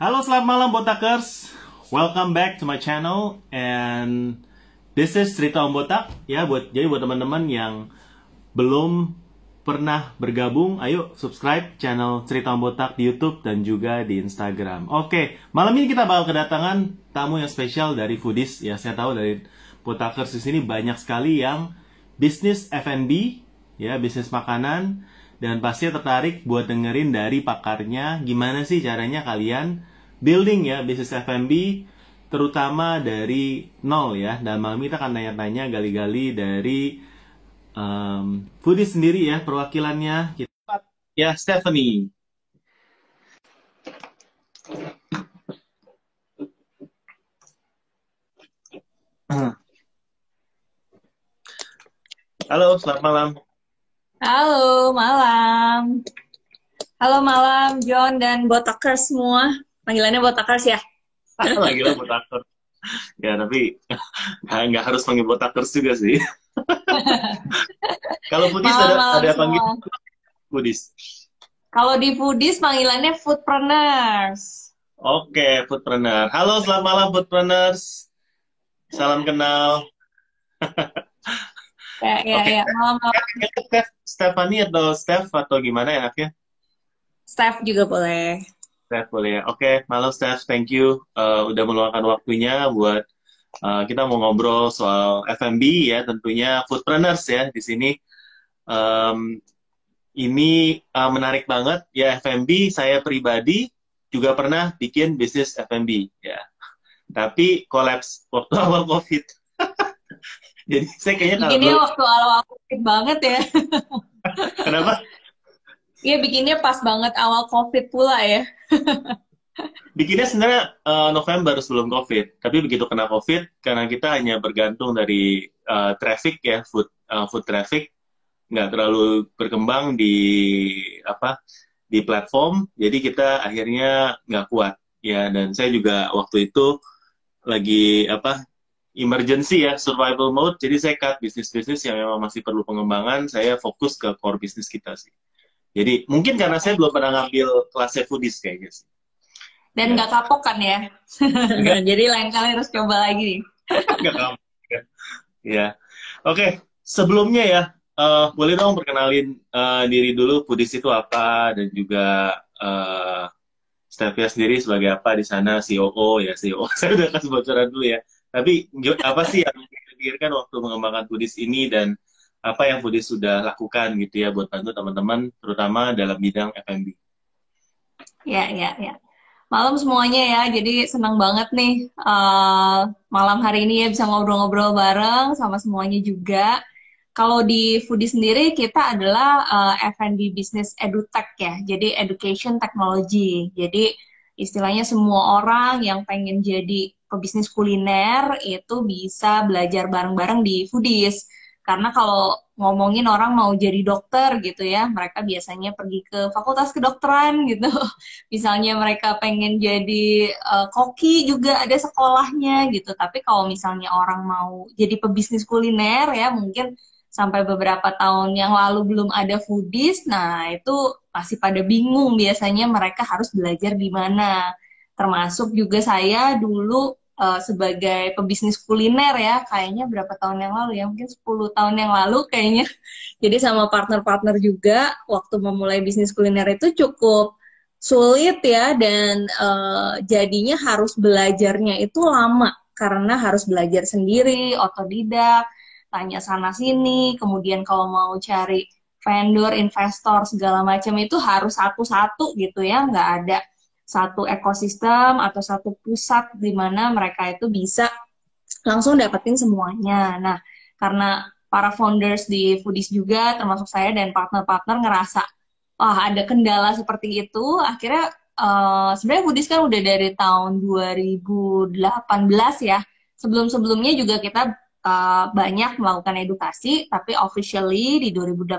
Halo, selamat malam Botakers. Welcome back to my channel and this is Cerita Om Botak ya. Jadi buat teman-teman yang belum pernah bergabung, ayo subscribe channel Cerita Om Botak di YouTube dan juga di Instagram. Oke, malam ini kita bakal kedatangan tamu yang spesial dari Foodies ya. Saya tahu dari Botakers di sini banyak sekali yang bisnis F&B ya, bisnis makanan, dan pasti tertarik buat dengerin dari pakarnya gimana sih caranya kalian building ya bisnis F&B terutama dari nol ya. Dan malam ini kita akan tanya-tanya gali-gali dari Foodies sendiri ya, perwakilannya kita ya, Stephanie. Halo, selamat malam. Halo, malam. Halo, malam, John dan Botakers semua. Panggilannya Botakers ya? Panggilan Botakers. Ya, tapi nggak harus panggil Botakers juga sih. Kalau Foodies ada panggilan Foodies. Kalau di Foodies panggilannya Foodpreneurs. Oke, Foodpreneur. Halo, selamat malam Foodpreneurs. Salam kenal. Ya. Malam. Stephanie atau Steph atau gimana enaknya? Steph juga boleh. Steph boleh ya. Oke, malam Steph, thank you udah meluangkan waktunya buat kita mau ngobrol soal F&B ya, tentunya Foodpreneurs ya di sini. Ini menarik banget ya, F&B. Saya pribadi juga pernah bikin bisnis F&B ya. Tapi kolaps waktu awal COVID. Jadi saya kayaknya bikinnya waktu awal COVID banget ya. Kenapa? Iya, bikinnya pas banget awal COVID pula ya. Bikinnya sebenarnya November sebelum COVID, tapi begitu kena COVID, karena kita hanya bergantung dari traffic ya, food traffic, nggak terlalu berkembang di platform, jadi kita akhirnya nggak kuat ya. Dan saya juga waktu itu lagi emergency ya, survival mode, jadi saya cut bisnis-bisnis yang memang masih perlu pengembangan, saya fokus ke core bisnis kita sih. Jadi mungkin karena saya belum pernah ngambil kelasnya Foodies kayaknya sih. Dan nggak kapok kan ya? Jadi lain kali harus coba lagi. Nggak kapok ya. Oke, sebelumnya ya, boleh dong perkenalin diri dulu, Foodies itu apa, dan juga Stevia sendiri sebagai apa di sana, COO ya, COO. Saya udah kasih bocoran dulu ya. Tapi apa sih yang dipikirkan waktu mengembangkan Foodies ini, dan apa yang Foodies sudah lakukan gitu ya buat bantu teman-teman, terutama dalam bidang F&B. Ya. Malam semuanya ya, jadi senang banget nih malam hari ini ya bisa ngobrol-ngobrol bareng sama semuanya juga. Kalau di Foodies sendiri kita adalah F&B Business EduTech ya, jadi Education Technology. Jadi istilahnya semua orang yang pengen jadi pebisnis kuliner itu bisa belajar bareng-bareng di Foodies. Karena kalau ngomongin orang mau jadi dokter gitu ya, mereka biasanya pergi ke fakultas kedokteran gitu. Misalnya mereka pengen jadi koki juga ada sekolahnya gitu. Tapi kalau misalnya orang mau jadi pebisnis kuliner ya, mungkin sampai beberapa tahun yang lalu belum ada Foodies, nah itu masih pada bingung biasanya mereka harus belajar di mana. Termasuk juga saya dulu sebagai pebisnis kuliner ya, kayaknya berapa tahun yang lalu ya, mungkin 10 tahun yang lalu kayaknya. Jadi sama partner-partner juga, waktu memulai bisnis kuliner itu cukup sulit ya, dan jadinya harus belajarnya itu lama, karena harus belajar sendiri, otodidak, tanya sana-sini, kemudian kalau mau cari vendor, investor, segala macam itu harus satu-satu gitu ya, nggak ada satu ekosistem atau satu pusat di mana mereka itu bisa langsung dapetin semuanya. Nah, karena para founders di Foodies juga, termasuk saya dan partner-partner ngerasa, wah ada kendala seperti itu, akhirnya sebenarnya Foodies kan udah dari tahun 2018 ya. Sebelum-sebelumnya juga kita banyak melakukan edukasi, tapi officially di 2018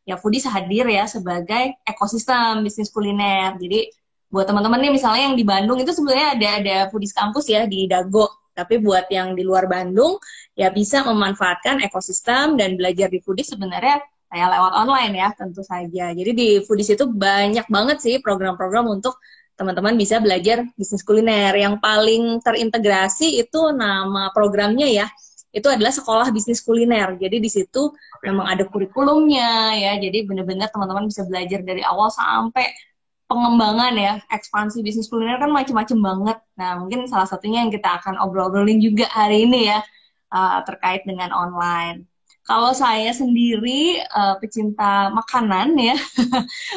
ya Foodies hadir ya sebagai ekosistem bisnis kuliner. Jadi buat teman-teman nih misalnya yang di Bandung itu sebenarnya ada Foodies Kampus ya di Dago. Tapi buat yang di luar Bandung ya bisa memanfaatkan ekosistem dan belajar di Foodies sebenarnya kayak lewat online ya tentu saja. Jadi di Foodies itu banyak banget sih program-program untuk teman-teman bisa belajar bisnis kuliner. Yang paling terintegrasi itu nama programnya ya, itu adalah Sekolah Bisnis Kuliner. Jadi di situ memang ada kurikulumnya ya, jadi benar-benar teman-teman bisa belajar dari awal sampai pengembangan ya, ekspansi bisnis kuliner kan macam-macam banget. Nah, mungkin salah satunya yang kita akan obrol-obrolin juga hari ini ya, terkait dengan online. Kalau saya sendiri pecinta makanan ya,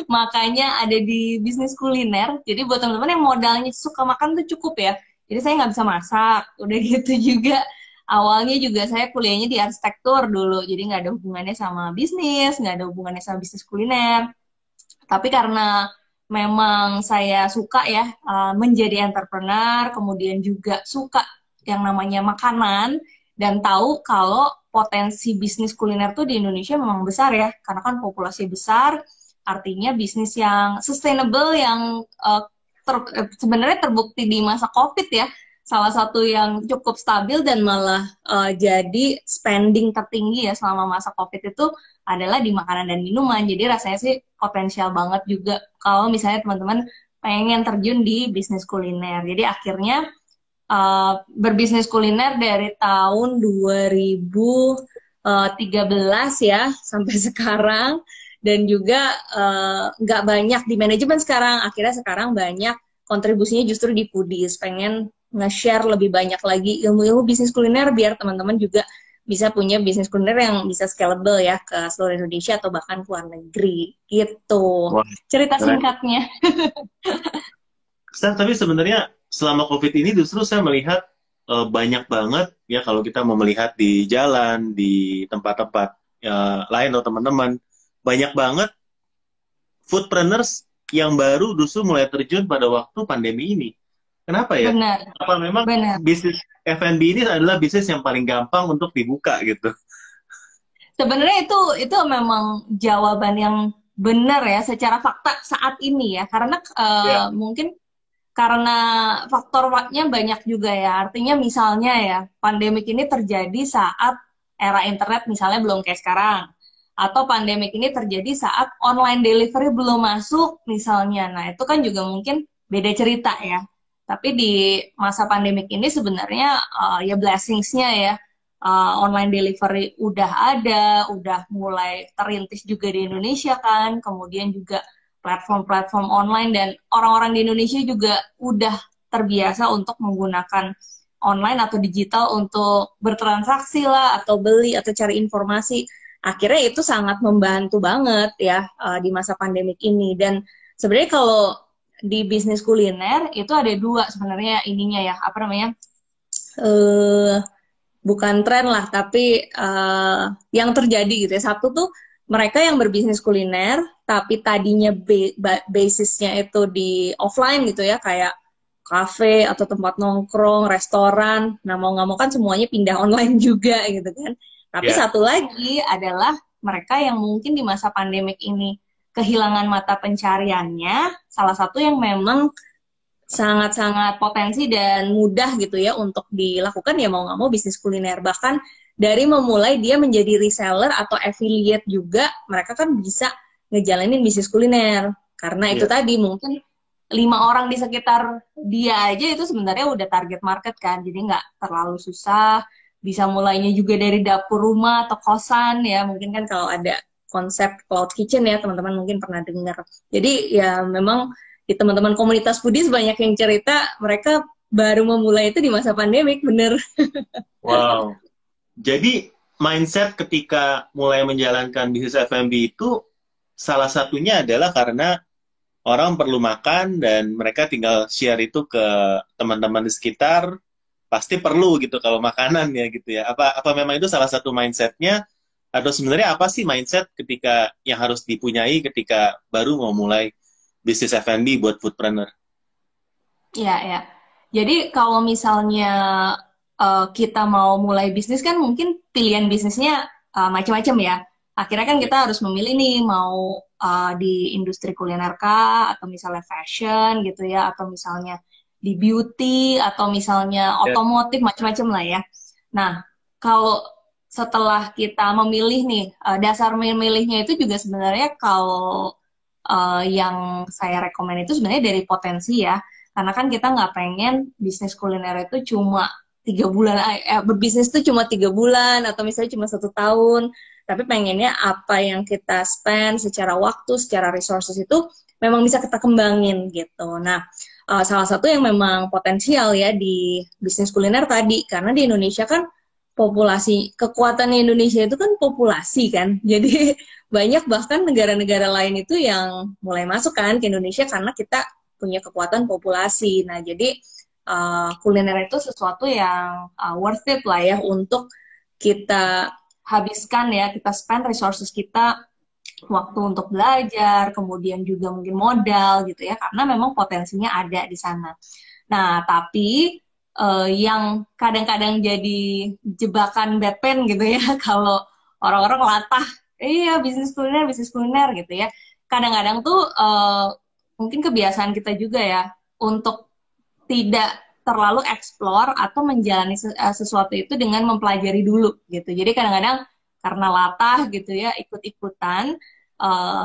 makanya ada di bisnis kuliner. Jadi buat teman-teman yang modalnya suka makan tuh cukup ya. Jadi saya nggak bisa masak, udah gitu juga. Awalnya juga saya kuliahnya di arsitektur dulu, jadi nggak ada hubungannya sama bisnis, nggak ada hubungannya sama bisnis kuliner. Tapi karena memang saya suka ya menjadi entrepreneur, kemudian juga suka yang namanya makanan, dan tahu kalau potensi bisnis kuliner tuh di Indonesia memang besar ya, karena kan populasi besar, artinya bisnis yang sustainable, yang sebenarnya terbukti di masa COVID ya, salah satu yang cukup stabil dan malah jadi spending tertinggi ya selama masa COVID itu adalah di makanan dan minuman. Jadi rasanya sih potensial banget juga kalau misalnya teman-teman pengen terjun di bisnis kuliner. Jadi akhirnya berbisnis kuliner dari tahun 2013 ya sampai sekarang, dan juga nggak banyak di manajemen sekarang. Akhirnya sekarang banyak kontribusinya justru di foodies, pengen nge-share lebih banyak lagi ilmu-ilmu bisnis kuliner biar teman-teman juga bisa punya bisnis kuliner yang bisa scalable ya ke seluruh Indonesia atau bahkan ke luar negeri gitu. Wah, Cerita keren. singkatnya. Tapi sebenarnya selama COVID ini justru saya melihat banyak banget ya kalau kita mau melihat di jalan, di tempat-tempat lain atau teman-teman, banyak banget foodpreneurs yang baru justru mulai terjun pada waktu pandemi ini. Kenapa ya? Benar, Apa memang benar. bisnis F&B ini adalah bisnis yang paling gampang untuk dibuka gitu? Sebenarnya itu memang jawaban yang benar ya secara fakta saat ini ya, karena Ya, mungkin karena faktornya banyak juga ya. Artinya misalnya ya, pandemik ini terjadi saat era internet misalnya belum kayak sekarang. Atau pandemik ini terjadi saat online delivery belum masuk misalnya. Nah, itu kan juga mungkin beda cerita ya. Tapi di masa pandemik ini sebenarnya ya blessingsnya ya, online delivery udah ada, udah mulai terintis juga di Indonesia kan. Kemudian juga platform-platform online, dan orang-orang di Indonesia juga udah terbiasa untuk menggunakan online atau digital untuk bertransaksi lah, atau beli, atau cari informasi. Akhirnya itu sangat membantu banget ya di masa pandemik ini. Dan sebenarnya kalau di bisnis kuliner itu ada dua sebenarnya ininya ya, apa namanya, bukan tren lah, tapi yang terjadi gitu ya. Satu tuh mereka yang berbisnis kuliner, tapi tadinya basisnya itu di offline gitu ya, kayak kafe atau tempat nongkrong, restoran. Nah, mau nggak mau kan semuanya pindah online juga gitu kan. Tapi ya, satu lagi adalah mereka yang mungkin di masa pandemik ini kehilangan mata pencariannya, salah satu yang memang sangat-sangat potensi dan mudah gitu ya untuk dilakukan, ya mau nggak mau bisnis kuliner. Bahkan dari memulai dia menjadi reseller atau affiliate juga, mereka kan bisa ngejalanin bisnis kuliner. Karena itu ya. tadi mungkin 5 orang di sekitar dia aja itu sebenarnya udah target market kan, jadi nggak terlalu susah. Bisa mulainya juga dari dapur rumah atau kosan ya, mungkin kan kalau ada konsep cloud kitchen ya teman-teman mungkin pernah dengar. Jadi ya memang di teman-teman komunitas foodies banyak yang cerita mereka baru memulai itu di masa pandemik, bener. Wow. Jadi mindset ketika mulai menjalankan bisnis F&B itu salah satunya adalah karena orang perlu makan dan mereka tinggal share itu ke teman-teman di sekitar, pasti perlu gitu kalau makanan ya gitu ya. Apa memang itu salah satu mindsetnya, atau sebenarnya apa sih mindset ketika yang harus dipunyai ketika baru mau mulai bisnis F&B buat foodpreneur? Ya, ya. Jadi kalau misalnya kita mau mulai bisnis kan mungkin pilihan bisnisnya macam-macam ya. Akhirnya kan Ya, kita harus memilih nih mau di industri kuliner kah, atau misalnya fashion gitu ya, atau misalnya di beauty, atau misalnya ya, otomotif, macam-macam lah ya. Nah, kalau setelah kita memilih nih, dasar memilihnya itu juga sebenarnya kalau yang saya rekomen itu sebenarnya dari potensi ya. Karena kan kita nggak pengen bisnis kuliner itu cuma 3 bulan, berbisnis itu cuma 3 bulan atau misalnya cuma 1 tahun. Tapi pengennya apa yang kita spend secara waktu, secara resources itu memang bisa kita kembangin gitu. Nah, salah satu yang memang potensial ya di bisnis kuliner tadi, karena di Indonesia kan kekuatannya Indonesia itu kan populasi kan. Jadi banyak bahkan negara-negara lain itu yang mulai masuk kan ke Indonesia karena kita punya kekuatan populasi. Nah, jadi kuliner itu sesuatu yang worth it lah ya untuk kita habiskan ya, kita spend resources kita, waktu untuk belajar, kemudian juga mungkin modal gitu ya, karena memang potensinya ada di sana. Nah, tapi yang kadang-kadang jadi jebakan Batman gitu ya, kalau orang-orang latah, iya bisnis kuliner gitu ya. Kadang-kadang tuh mungkin kebiasaan kita juga ya, untuk tidak terlalu explore atau menjalani sesuatu itu dengan mempelajari dulu gitu. Jadi kadang-kadang karena latah gitu ya, ikut-ikutan,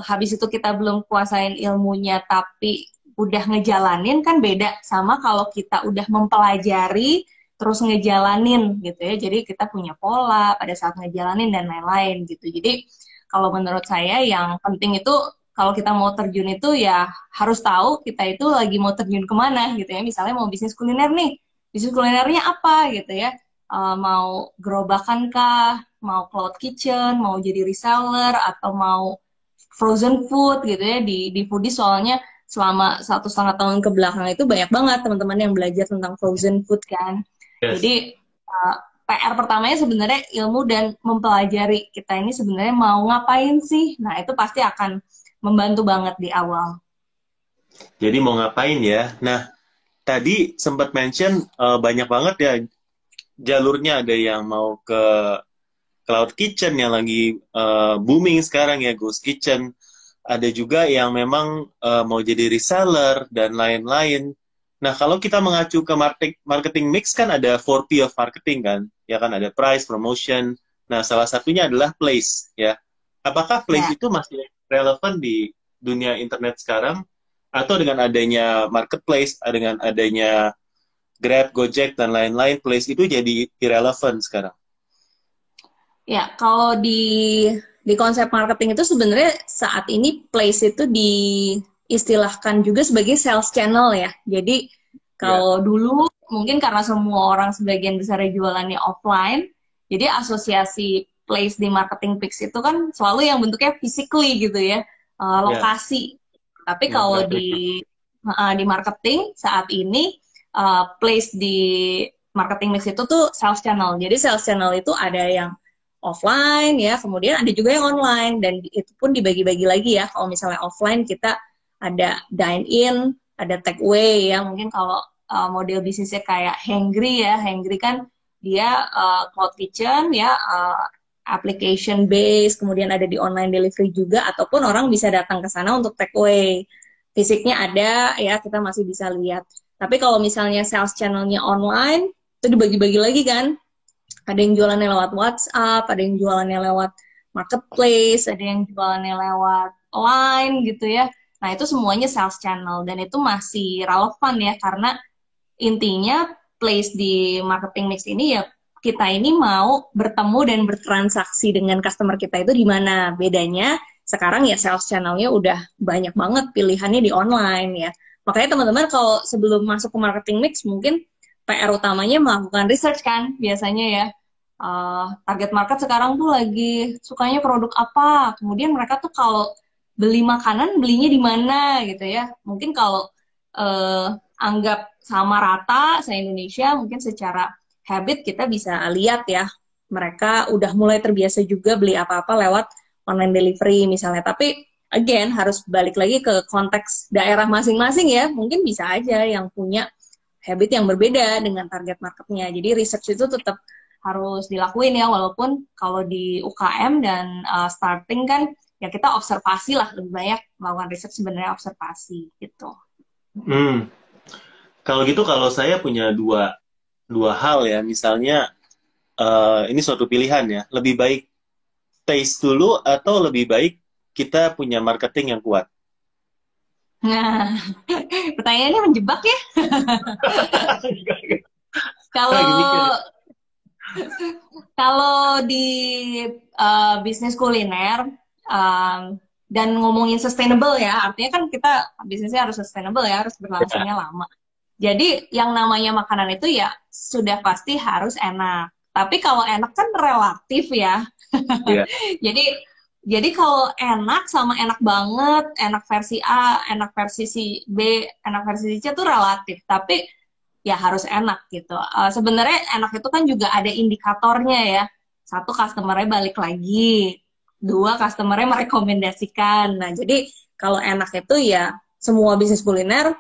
habis itu kita belum kuasain ilmunya tapi udah ngejalanin, kan beda sama kalau kita udah mempelajari terus ngejalanin gitu ya. Jadi kita punya pola pada saat ngejalanin dan lain-lain gitu. Jadi kalau menurut saya yang penting itu kalau kita mau terjun itu ya harus tahu kita itu lagi mau terjun kemana gitu ya. Misalnya mau bisnis kuliner nih, bisnis kulinernya apa gitu ya. Mau gerobakan kah, mau cloud kitchen, mau jadi reseller, atau mau frozen food gitu ya. Di foodies soalnya selama 1,5 tahun ke belakang itu banyak banget teman-teman yang belajar tentang frozen food kan. Yes. Jadi PR pertamanya sebenarnya ilmu dan mempelajari kita ini sebenarnya mau ngapain sih. Nah, itu pasti akan membantu banget di awal. Jadi mau ngapain ya? Nah, tadi sempat mention banyak banget ya jalurnya. Ada yang mau ke cloud kitchen yang lagi booming sekarang ya, ghost kitchen. Ada juga yang memang mau jadi reseller dan lain-lain. Nah, kalau kita mengacu ke marketing mix kan ada 4P of marketing kan? Ya kan, ada price, promotion. Nah, salah satunya adalah place ya. Apakah place itu masih relevan di dunia internet sekarang? Atau dengan adanya marketplace, dengan adanya Grab, Gojek, dan lain-lain, place itu jadi irrelevant sekarang? Ya, kalau di konsep marketing itu sebenarnya saat ini place itu diistilahkan juga sebagai sales channel ya. Jadi kalau dulu mungkin karena semua orang sebagian besar jualannya offline, jadi asosiasi place di marketing pix itu kan selalu yang bentuknya physically gitu ya, lokasi. Tapi kalau di marketing saat ini place di marketing mix itu tuh sales channel. Jadi sales channel itu ada yang offline ya, kemudian ada juga yang online, dan itu pun dibagi-bagi lagi ya. Kalau misalnya offline kita ada dine in, ada take away ya. Mungkin kalau model bisnisnya kayak Hangry ya, Hangry kan dia cloud kitchen ya, application base, kemudian ada di online delivery juga, ataupun orang bisa datang ke sana untuk take away. Fisiknya ada ya, kita masih bisa lihat. Tapi kalau misalnya sales channelnya online, itu dibagi-bagi lagi kan. Ada yang jualannya lewat WhatsApp, ada yang jualannya lewat marketplace, ada yang jualannya lewat line gitu ya. Nah, itu semuanya sales channel, dan itu masih relevan ya, karena intinya place di marketing mix ini ya, kita ini mau bertemu dan bertransaksi dengan customer kita itu di mana. Bedanya sekarang ya sales channelnya udah banyak banget pilihannya di online ya. Makanya teman-teman kalau sebelum masuk ke marketing mix mungkin PR utamanya melakukan research kan biasanya ya. Target market sekarang tuh lagi sukanya produk apa. Kemudian mereka tuh kalau beli makanan belinya di mana gitu ya. Mungkin kalau anggap sama rata se-Indonesia, mungkin secara habit kita bisa lihat ya. Mereka udah mulai terbiasa juga beli apa-apa lewat online delivery misalnya. Tapi again harus balik lagi ke konteks daerah masing-masing ya. Mungkin bisa aja yang punya habit yang berbeda dengan target marketnya. Jadi research itu tetap harus dilakuin ya, walaupun kalau di UKM dan starting kan ya kita observasi lah, lebih banyak melakukan research sebenarnya observasi gitu. Kalau gitu, kalau saya punya dua hal ya, misalnya ini suatu pilihan ya, lebih baik taste dulu atau lebih baik kita punya marketing yang kuat? Nah, pertanyaannya menjebak ya. Lagi mikir ya. Kalau kalau di bisnis kuliner dan ngomongin sustainable ya, artinya kan kita bisnisnya harus sustainable ya, harus Ya, berlangsungnya lama. Jadi yang namanya makanan itu ya sudah pasti harus enak. Tapi kalau enak kan relatif ya. ya, Jadi kalau enak sama enak banget, enak versi A, enak versi si B, enak versi C itu relatif. Tapi ya harus enak gitu. Sebenarnya enak itu kan juga ada indikatornya ya. Satu, customer-nya balik lagi. Dua, customer-nya merekomendasikan. Nah, jadi kalau enak itu ya semua bisnis kuliner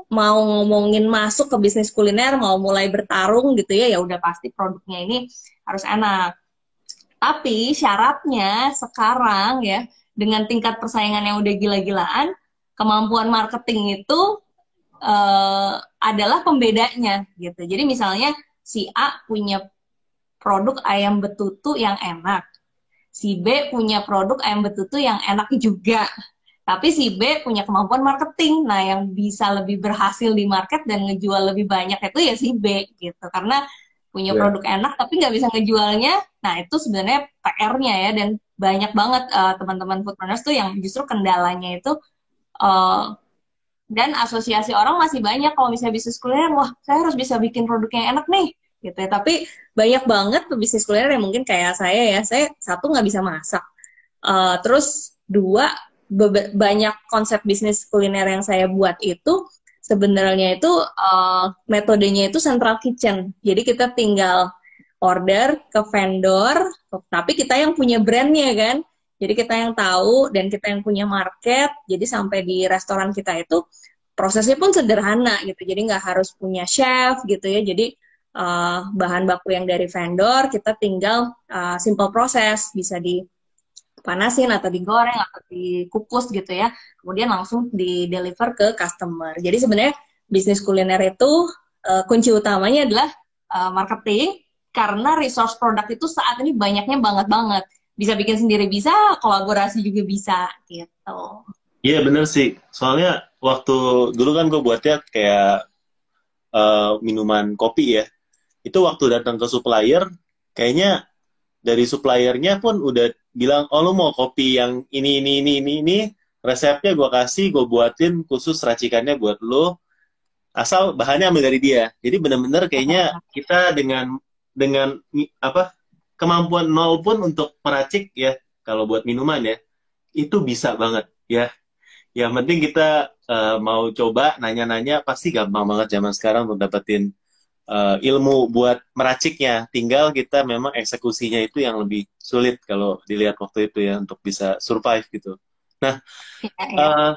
mau ngomongin masuk ke bisnis kuliner, mau mulai bertarung gitu ya, ya udah pasti produknya ini harus enak. Tapi syaratnya sekarang ya, dengan tingkat persaingan yang udah gila-gilaan, kemampuan marketing itu adalah pembedanya gitu. Jadi misalnya si A punya produk ayam betutu yang enak, si B punya produk ayam betutu yang enak juga. Tapi si B punya kemampuan marketing. Nah, yang bisa lebih berhasil di market dan ngejual lebih banyak itu ya si B gitu. Karena punya ya. produk enak tapi nggak bisa ngejualnya. Nah, itu sebenarnya PR-nya ya. Dan banyak banget teman-teman foodpreneurs tuh yang justru kendalanya itu uh, dan asosiasi orang masih banyak kalau misalnya bisnis kuliner, wah saya harus bisa bikin produk yang enak nih, gitu ya. Tapi banyak banget pebisnis kuliner yang mungkin kayak saya ya, saya satu nggak bisa masak. Terus dua, banyak konsep bisnis kuliner yang saya buat itu sebenarnya itu metodenya itu central kitchen. Jadi kita tinggal order ke vendor, tapi kita yang punya brandnya kan. Jadi kita yang tahu dan kita yang punya market. Jadi sampai di restoran kita itu prosesnya pun sederhana gitu. Jadi nggak harus punya chef gitu ya. Jadi bahan baku yang dari vendor kita tinggal simple proses, bisa dipanasin atau digoreng atau dikukus gitu ya. Kemudian langsung di deliver ke customer. Jadi sebenarnya bisnis kuliner itu kunci utamanya adalah marketing, karena resource produk itu saat ini banyaknya banget banget. Bisa bikin sendiri bisa, kolaborasi juga bisa gitu. Iya bener sih. Soalnya waktu dulu kan gue buatnya kayak minuman kopi ya. Itu waktu datang ke supplier, kayaknya dari suppliernya pun udah bilang, oh lu mau kopi yang ini, resepnya gue kasih, gue buatin khusus racikannya buat lo, asal bahannya ambil dari dia. Jadi bener-bener kayaknya kita dengan apa kemampuan nol pun untuk meracik ya, kalau buat minuman ya, itu bisa banget ya. Yang penting kita mau coba nanya-nanya, pasti gampang banget zaman sekarang untuk dapetin ilmu buat meraciknya. Tinggal kita memang eksekusinya itu yang lebih sulit kalau dilihat waktu itu ya, untuk bisa survive gitu. Nah, Ya, ya. uh,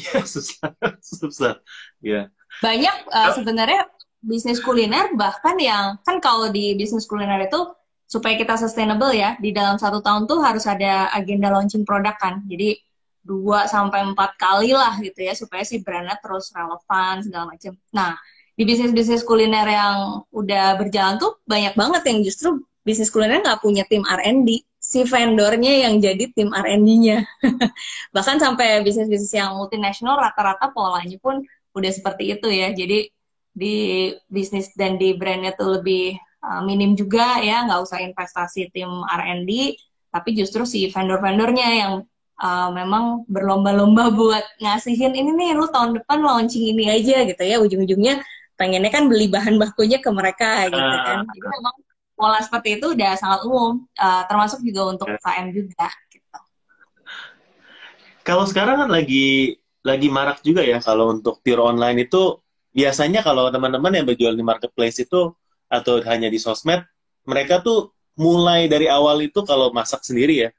ya susah, susah. Ya, Banyak sebenarnya bisnis kuliner bahkan yang kan kalau di bisnis kuliner itu supaya kita sustainable ya di dalam 1 tahun tuh harus ada agenda launching produk kan. Jadi 2 sampai 4 kali lah gitu ya supaya si brandnya terus relevan segala macam. Nah, di bisnis-bisnis kuliner yang udah berjalan tuh banyak banget yang justru bisnis kuliner nggak punya tim R&D. Si vendornya yang jadi tim R&D-nya. Bahkan sampai bisnis-bisnis yang multinasional rata-rata polanya pun udah seperti itu ya. Jadi di bisnis dan di brandnya tuh lebih minim juga ya, nggak usah investasi tim R&D, tapi justru si vendor-vendornya yang memang berlomba-lomba buat ngasihin ini nih, lu tahun depan launching ini aja gitu ya. Ujung-ujungnya pengennya kan beli bahan bakunya ke mereka gitu kan. Jadi memang pola seperti itu udah sangat umum, termasuk juga untuk UKM juga. Gitu. kalau sekarang kan lagi marak juga ya, kalau untuk pure online itu biasanya kalau teman-teman yang berjual di marketplace itu atau hanya di sosmed, mereka tuh mulai dari awal itu kalau masak sendiri ya,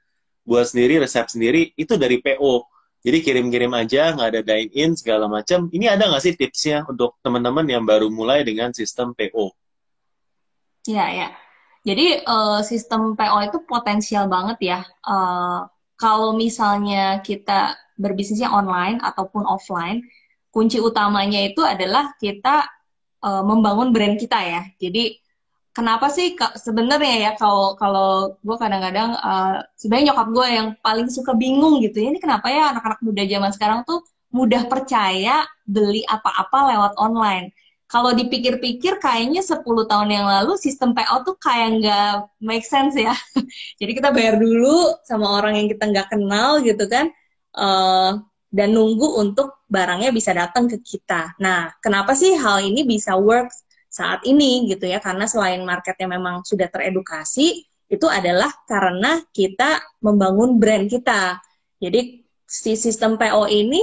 buat sendiri, resep sendiri, itu dari PO. Jadi kirim-kirim aja, nggak ada dine-in, segala macam. Ini ada nggak sih tipsnya untuk teman-teman yang baru mulai dengan sistem PO? Ya, ya. Jadi sistem PO itu potensial banget ya. Kalau misalnya kita berbisnisnya online ataupun offline, kunci utamanya itu adalah kita membangun brand kita ya. Jadi kenapa sih sebenarnya ya kalau kalau gue kadang-kadang sebenarnya nyokap gue yang paling suka bingung gitu ya, ini kenapa ya anak-anak muda zaman sekarang tuh mudah percaya beli apa-apa lewat online. Kalau dipikir-pikir kayaknya 10 tahun yang lalu sistem PO tuh kayak nggak make sense ya. Jadi kita bayar dulu sama orang yang kita nggak kenal gitu kan, eh, dan nunggu untuk barangnya bisa datang ke kita. Nah, kenapa sih hal ini bisa work saat ini gitu ya? Karena selain marketnya memang sudah teredukasi, itu adalah karena kita membangun brand kita. Jadi si sistem PO ini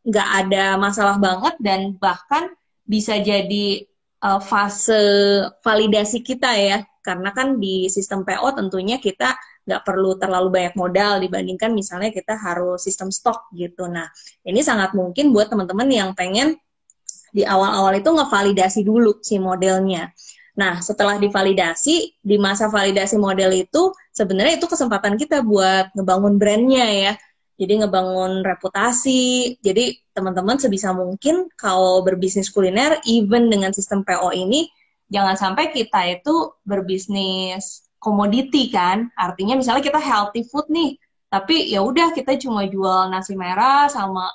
nggak ada masalah banget dan bahkan bisa jadi fase validasi kita ya, karena kan di sistem PO tentunya kita nggak perlu terlalu banyak modal dibandingkan misalnya kita harus sistem stok gitu. Nah, ini sangat mungkin buat teman-teman yang pengen di awal-awal itu ngevalidasi dulu si modelnya. Nah, setelah divalidasi, di masa validasi model itu, sebenarnya itu kesempatan kita buat ngebangun brandnya ya. Jadi ngebangun reputasi. Jadi teman-teman sebisa mungkin kalau berbisnis kuliner, even dengan sistem PO ini, jangan sampai kita itu berbisnis komoditi kan. Artinya misalnya kita healthy food nih, tapi ya udah kita cuma jual nasi merah sama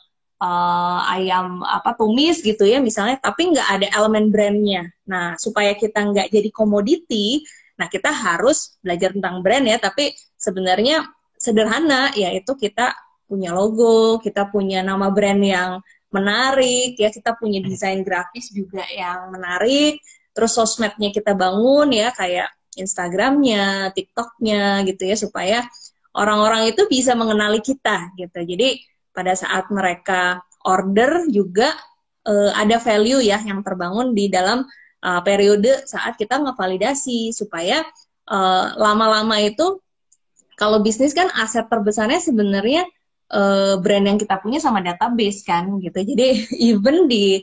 ayam apa tumis gitu ya misalnya, tapi nggak ada elemen brandnya. Nah, supaya kita nggak jadi komoditi, nah kita harus belajar tentang brand ya, tapi sebenarnya sederhana, yaitu kita punya logo, kita punya nama brand yang menarik, ya kita punya desain grafis juga yang menarik, terus sosmednya kita bangun ya, kayak Instagramnya, TikToknya gitu ya, supaya orang-orang itu bisa mengenali kita gitu. Jadi pada saat mereka order juga ada value ya yang terbangun di dalam periode saat kita ngevalidasi, supaya lama-lama itu kalau bisnis kan aset terbesarnya sebenarnya brand yang kita punya sama database kan gitu. Jadi even di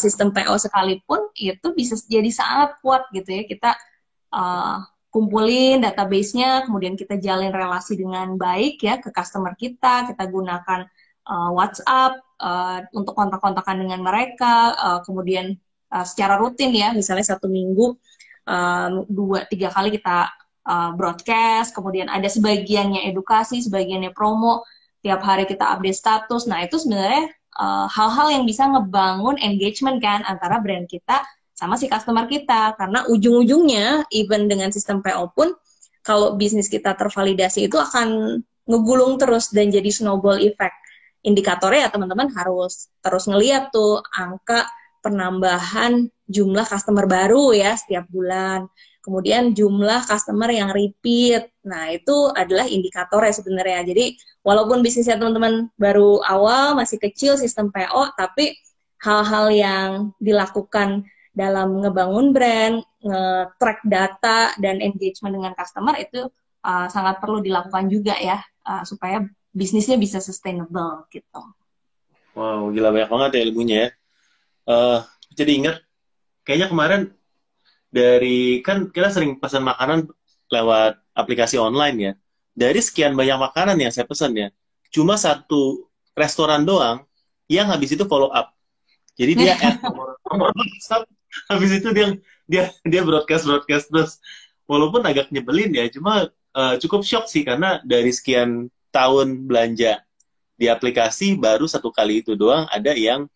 sistem PO sekalipun itu bisa jadi sangat kuat gitu ya, kita uh, kumpulin database-nya, kemudian kita jalin relasi dengan baik ya ke customer kita gunakan WhatsApp untuk kontak-kontakan dengan mereka, kemudian secara rutin ya, misalnya 1 minggu 2-3 kali kita broadcast, kemudian ada sebagiannya edukasi, sebagiannya promo, tiap hari kita update status. Nah itu sebenarnya hal-hal yang bisa ngebangun engagement kan antara brand kita sama si customer kita, karena ujung-ujungnya even dengan sistem PO pun kalau bisnis kita tervalidasi itu akan ngegulung terus dan jadi snowball effect. Indikatornya ya teman-teman harus terus ngeliat tuh angka penambahan jumlah customer baru ya setiap bulan, kemudian jumlah customer yang repeat. Nah itu adalah indikatornya sebenarnya. Jadi walaupun bisnisnya teman-teman baru awal, masih kecil sistem PO, tapi hal-hal yang dilakukan dalam ngebangun brand, nge-track data, dan engagement dengan customer itu sangat perlu dilakukan juga ya, supaya bisnisnya bisa sustainable gitu. Wow, gila banyak banget ya ilmunya ya. Eh, jadi ingat, kayaknya kemarin dari, kan kita sering pesan makanan lewat aplikasi online ya. Dari sekian banyak makanan yang saya pesan ya, cuma satu restoran doang yang habis itu follow up. Jadi dia add nomor WhatsApp, habis itu dia broadcast terus. Walaupun agak nyebelin ya, cuma cukup shock sih karena dari sekian tahun belanja di aplikasi baru 1 kali itu doang ada yang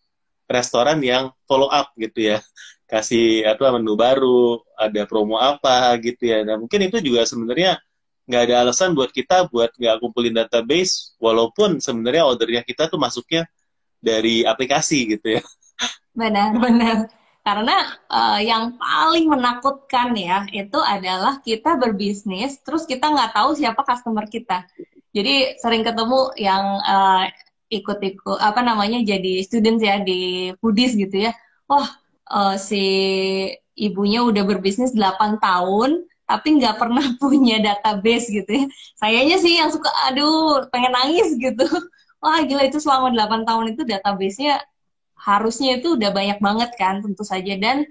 restoran yang follow up gitu ya, kasih apa menu baru, ada promo apa gitu ya. Nah mungkin itu juga sebenarnya nggak ada alasan buat kita buat nggak kumpulin database, walaupun sebenarnya ordernya kita tuh masuknya dari aplikasi gitu ya. Benar-benar. Karena yang paling menakutkan ya, itu adalah kita berbisnis, terus kita nggak tahu siapa customer kita. Jadi sering ketemu yang ikut-ikut, apa namanya, jadi students ya di foodies gitu ya. Wah, si ibunya udah berbisnis 8 tahun, tapi nggak pernah punya database gitu ya. Sayanya sih yang suka, aduh, pengen nangis gitu. Wah, gila itu selama 8 tahun itu database-nya harusnya itu udah banyak banget kan tentu saja, dan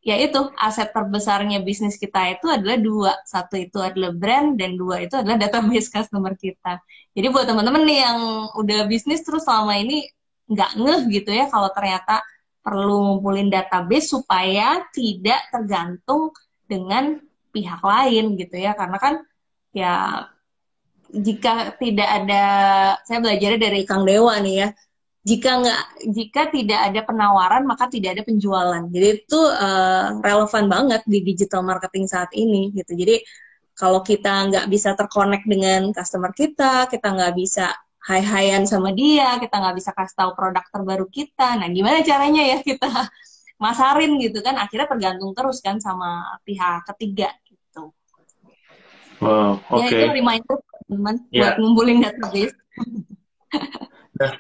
ya itu aset terbesarnya bisnis kita itu adalah dua, satu itu adalah brand dan dua itu adalah database customer kita. Jadi buat teman-teman nih yang udah bisnis terus selama ini nggak ngeh gitu ya kalau ternyata perlu ngumpulin database supaya tidak tergantung dengan pihak lain gitu ya, karena kan ya jika tidak ada, saya belajarnya dari Kang Dewa nih ya, jika tidak ada penawaran maka tidak ada penjualan. Jadi itu relevan banget di digital marketing saat ini gitu. Jadi kalau kita nggak bisa terkonek dengan customer kita nggak bisa hai-haian sama dia, kita nggak bisa kasih tahu produk terbaru kita. Nah, gimana caranya ya kita masarin gitu kan? Akhirnya tergantung terus kan sama pihak ketiga gitu. Wow, Ya itu oke. reminder teman buat Ya, ngumpulin database. nah,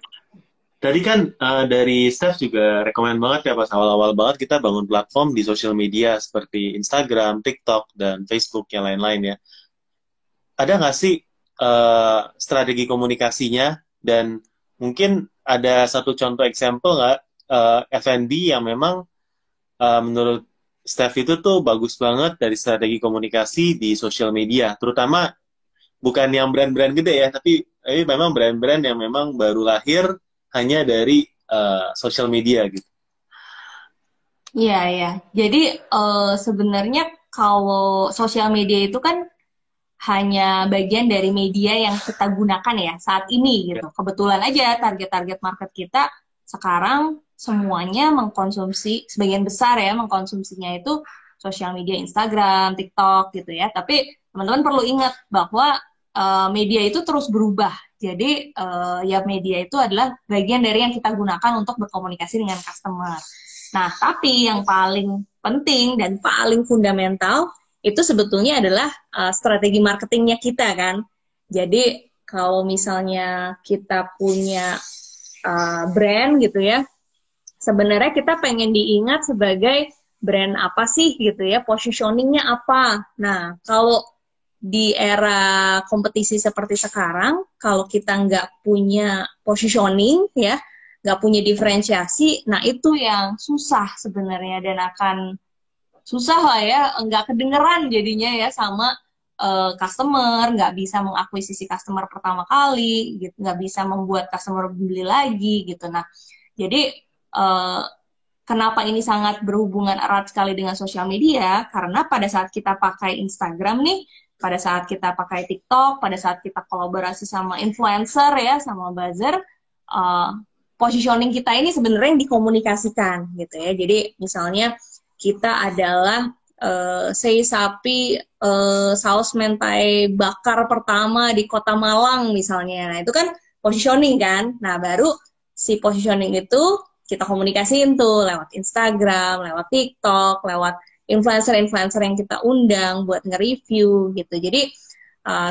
tadi kan dari Steph juga rekomen banget ya pas awal-awal banget kita bangun platform di sosial media seperti Instagram, TikTok, dan Facebook yang lain-lain ya. Ada nggak sih strategi komunikasinya dan mungkin ada satu contoh example nggak F&B yang memang menurut Steph itu tuh bagus banget dari strategi komunikasi di sosial media, terutama bukan yang brand-brand gede ya, tapi memang brand-brand yang memang baru lahir hanya dari sosial media gitu. Iya, ya. Jadi sebenarnya kalau sosial media itu kan hanya bagian dari media yang kita gunakan ya saat ini Ya. gitu. Kebetulan aja target-target market kita sekarang semuanya mengkonsumsi, sebagian besar ya mengkonsumsinya itu sosial media Instagram, TikTok gitu ya. Tapi teman-teman perlu ingat bahwa media itu terus berubah. Jadi ya media itu adalah bagian dari yang kita gunakan untuk berkomunikasi dengan customer. Nah, tapi yang paling penting dan paling fundamental itu sebetulnya adalah strategi marketingnya kita kan. Jadi kalau misalnya kita punya brand gitu ya, sebenarnya kita pengen diingat sebagai brand apa sih gitu ya, positioningnya apa. Nah, kalau di era kompetisi seperti sekarang, kalau kita nggak punya positioning ya, nggak punya diferensiasi, nah itu yang susah sebenarnya dan akan susah lah ya, nggak kedengeran jadinya ya sama customer, nggak bisa mengakuisisi customer pertama kali, gitu, nggak bisa membuat customer beli lagi gitu. Nah, jadi uh, kenapa ini sangat berhubungan erat sekali dengan sosial media? Karena pada saat kita pakai Instagram nih, pada saat kita pakai TikTok, pada saat kita kolaborasi sama influencer ya, sama buzzer, uh, positioning kita ini sebenarnya yang dikomunikasikan gitu ya. Jadi misalnya kita adalah say sapi saus mentai bakar pertama di Kota Malang misalnya. Nah, itu kan positioning kan. Nah, baru si positioning itu kita komunikasiin tuh lewat Instagram, lewat TikTok, lewat influencer-influencer yang kita undang buat nge-review gitu. Jadi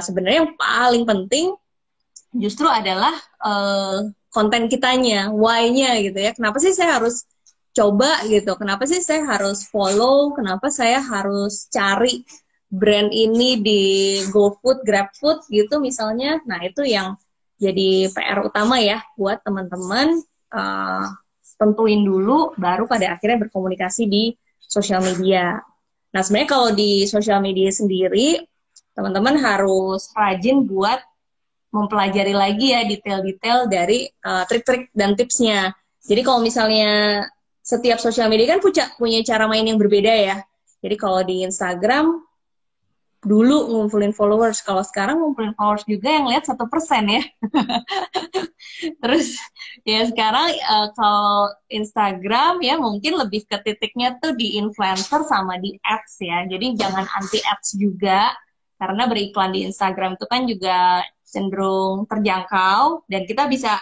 sebenarnya yang paling penting justru adalah konten kitanya, why-nya gitu ya. Kenapa sih saya harus coba gitu? Kenapa sih saya harus follow? Kenapa saya harus cari brand ini di GoFood, GrabFood gitu misalnya? Nah, itu yang jadi PR utama ya buat teman-teman tentuin dulu, baru pada akhirnya berkomunikasi di sosial media. Nah, sebenarnya kalau di sosial media sendiri, teman-teman harus rajin buat mempelajari lagi ya detail-detail dari trik-trik dan tipsnya. Jadi kalau misalnya setiap sosial media kan punya cara main yang berbeda ya. Jadi kalau di Instagram dulu ngumpulin followers, kalau sekarang ngumpulin followers juga yang lihat 1% ya. Terus ya sekarang kalau Instagram ya mungkin lebih ke titiknya tuh di influencer sama di ads ya. Jadi jangan anti ads juga karena beriklan di Instagram itu kan juga cenderung terjangkau dan kita bisa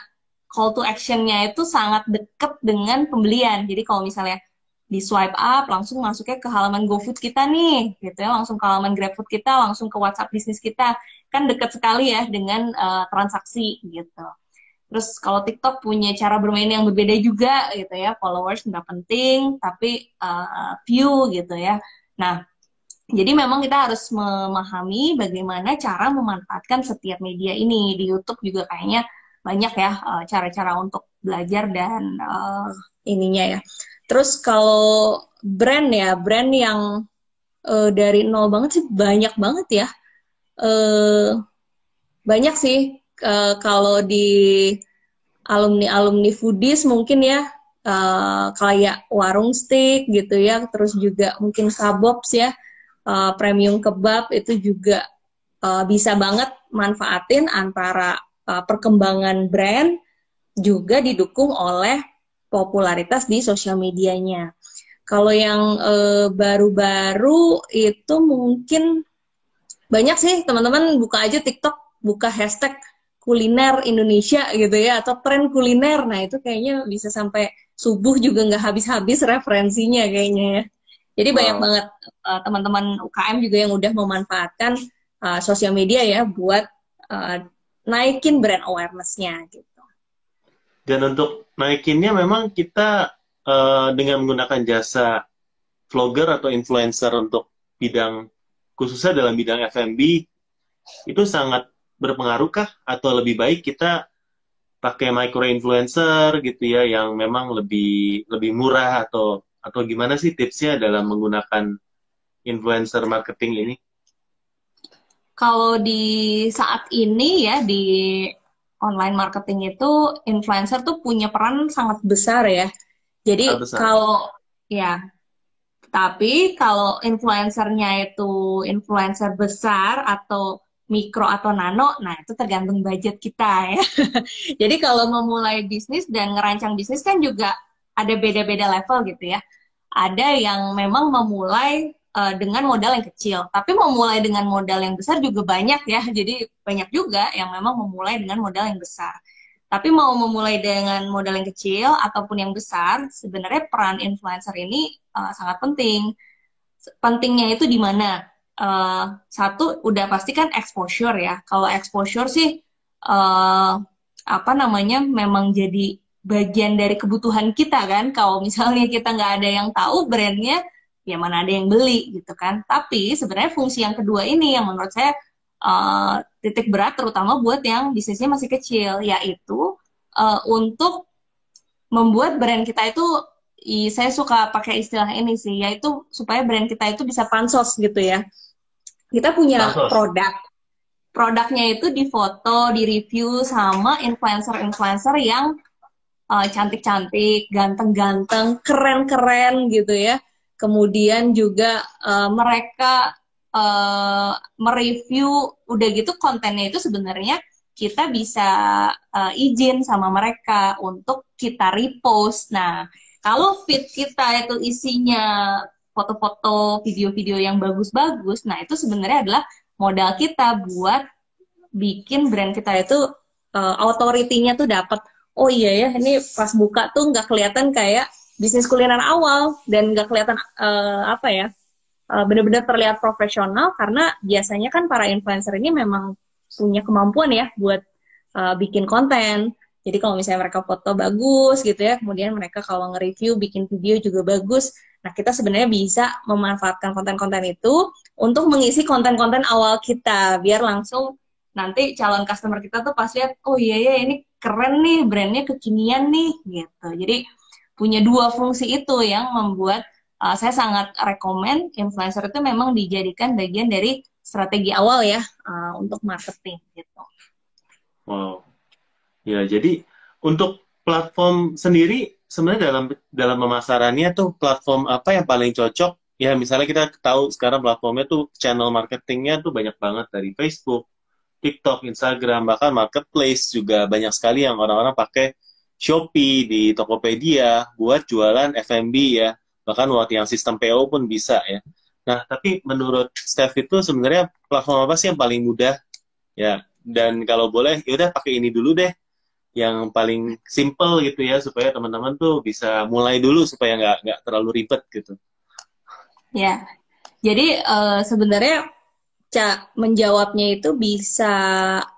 call to action-nya itu sangat deket dengan pembelian. Jadi kalau misalnya di swipe up langsung masuknya ke halaman GoFood kita nih, gitu ya, langsung ke halaman GrabFood kita, langsung ke WhatsApp bisnis kita, kan deket sekali ya dengan transaksi gitu. Terus kalau TikTok punya cara bermain yang berbeda juga gitu ya, followers nggak penting, tapi view gitu ya. Nah, jadi memang kita harus memahami bagaimana cara memanfaatkan setiap media ini. Di YouTube juga kayaknya banyak ya cara-cara untuk belajar dan ininya ya. Terus kalau brand ya, brand yang dari nol banget sih banyak banget ya. Banyak sih kalau di alumni foodies mungkin ya kayak warung steak gitu ya, terus juga mungkin kabops ya, premium kebab itu juga bisa banget manfaatin antara perkembangan brand juga didukung oleh popularitas di sosial medianya. Kalau yang baru-baru itu mungkin banyak sih teman-teman buka aja TikTok, buka hashtag kuliner Indonesia gitu ya, atau tren kuliner. Nah itu kayaknya bisa sampai subuh juga nggak habis-habis referensinya kayaknya ya. Jadi banyak Wow. banget teman-teman UKM juga yang udah memanfaatkan sosial media ya buat naikin brand awareness-nya gitu. Dan untuk naikinnya memang kita dengan menggunakan jasa vlogger atau influencer untuk bidang, khususnya dalam bidang F&B, itu sangat berpengaruh kah? Atau lebih baik kita pakai micro influencer gitu ya, yang memang lebih lebih murah, atau gimana sih tipsnya dalam menggunakan influencer marketing ini? Kalau di saat ini ya di online marketing itu influencer tuh punya peran sangat besar ya. Sangat Jadi besar. kalau ya, tapi kalau influencernya itu influencer besar atau mikro atau nano, nah itu tergantung budget kita ya. Jadi kalau memulai bisnis dan ngerancang bisnis kan juga ada beda-beda level gitu ya. Ada yang memang memulai dengan modal yang kecil, tapi memulai dengan modal yang besar juga banyak ya. Jadi banyak juga yang memang memulai dengan modal yang besar. Tapi mau memulai dengan modal yang kecil ataupun yang besar, sebenarnya peran influencer ini sangat penting. Pentingnya itu di mana? Satu, udah pasti kan exposure ya. Kalau exposure sih, apa namanya, memang jadi bagian dari kebutuhan kita kan. Kalau misalnya kita nggak ada yang tahu brandnya, ya mana ada yang beli gitu kan. Tapi sebenarnya fungsi yang kedua ini yang menurut saya titik berat terutama buat yang bisnisnya masih kecil, yaitu untuk membuat brand kita itu, saya suka pakai istilah ini sih, yaitu supaya brand kita itu bisa pansos gitu ya. Kita punya Pansos. produknya itu difoto, di-review sama influencer-influencer yang cantik-cantik, ganteng-ganteng, keren-keren gitu ya. Kemudian juga mereka mereview, udah gitu kontennya itu sebenarnya kita bisa izin sama mereka untuk kita repost. Nah, kalau feed kita itu isinya foto-foto, video-video yang bagus-bagus, nah itu sebenarnya adalah modal kita buat bikin brand kita itu authority-nya tuh dapat. Oh iya ya, ini pas buka tuh nggak kelihatan kayak bisnis kuliner awal dan nggak kelihatan apa ya, benar-benar terlihat profesional karena biasanya kan para influencer ini memang punya kemampuan ya buat bikin konten. Jadi kalau misalnya mereka foto bagus gitu ya, kemudian mereka kalau nge-review, bikin video juga bagus. Nah, kita sebenarnya bisa memanfaatkan konten-konten itu untuk mengisi konten-konten awal kita, biar langsung nanti calon customer kita tuh pas lihat, oh iya ya ini keren nih, brandnya kekinian nih, gitu. Jadi punya dua fungsi itu yang membuat saya sangat rekomen influencer itu memang dijadikan bagian dari strategi awal ya untuk marketing gitu. Wow. Ya, jadi untuk platform sendiri sebenarnya dalam dalam pemasarannya tuh platform apa yang paling cocok? Ya, misalnya kita tahu sekarang platformnya tuh channel marketingnya tuh banyak banget dari Facebook, TikTok, Instagram, bahkan marketplace juga banyak sekali yang orang-orang pakai Shopee, di Tokopedia buat jualan F&B ya. Bahkan buat yang sistem PO pun bisa ya. Nah, tapi menurut Steph itu sebenarnya platform apa sih yang paling mudah ya? Dan kalau boleh, ya udah pakai ini dulu deh yang paling simple gitu ya supaya teman-teman tuh bisa mulai dulu supaya nggak terlalu ribet gitu. Ya, jadi sebenarnya menjawabnya itu bisa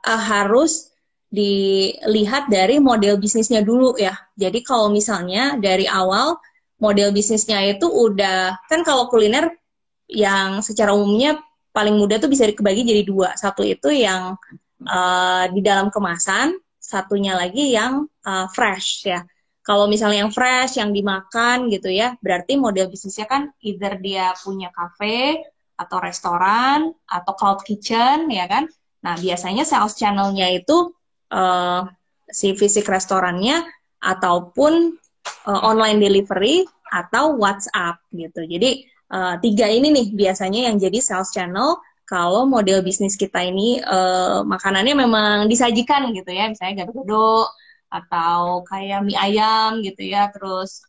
harus dilihat dari model bisnisnya dulu ya. Jadi kalau misalnya dari awal model bisnisnya itu udah, kan kalau kuliner yang secara umumnya paling mudah tuh bisa dibagi jadi dua. Satu itu yang di dalam kemasan, satunya lagi yang fresh ya. Kalau misalnya yang fresh, yang dimakan gitu ya, berarti model bisnisnya kan either dia punya cafe, atau restoran, atau cloud kitchen, ya kan? Nah, biasanya sales channel-nya itu si fisik restorannya, ataupun online delivery, atau WhatsApp gitu. Jadi, tiga ini nih biasanya yang jadi sales channel kalau model bisnis kita ini makanannya memang disajikan gitu ya, misalnya gado-gado atau kayak mie ayam gitu ya, terus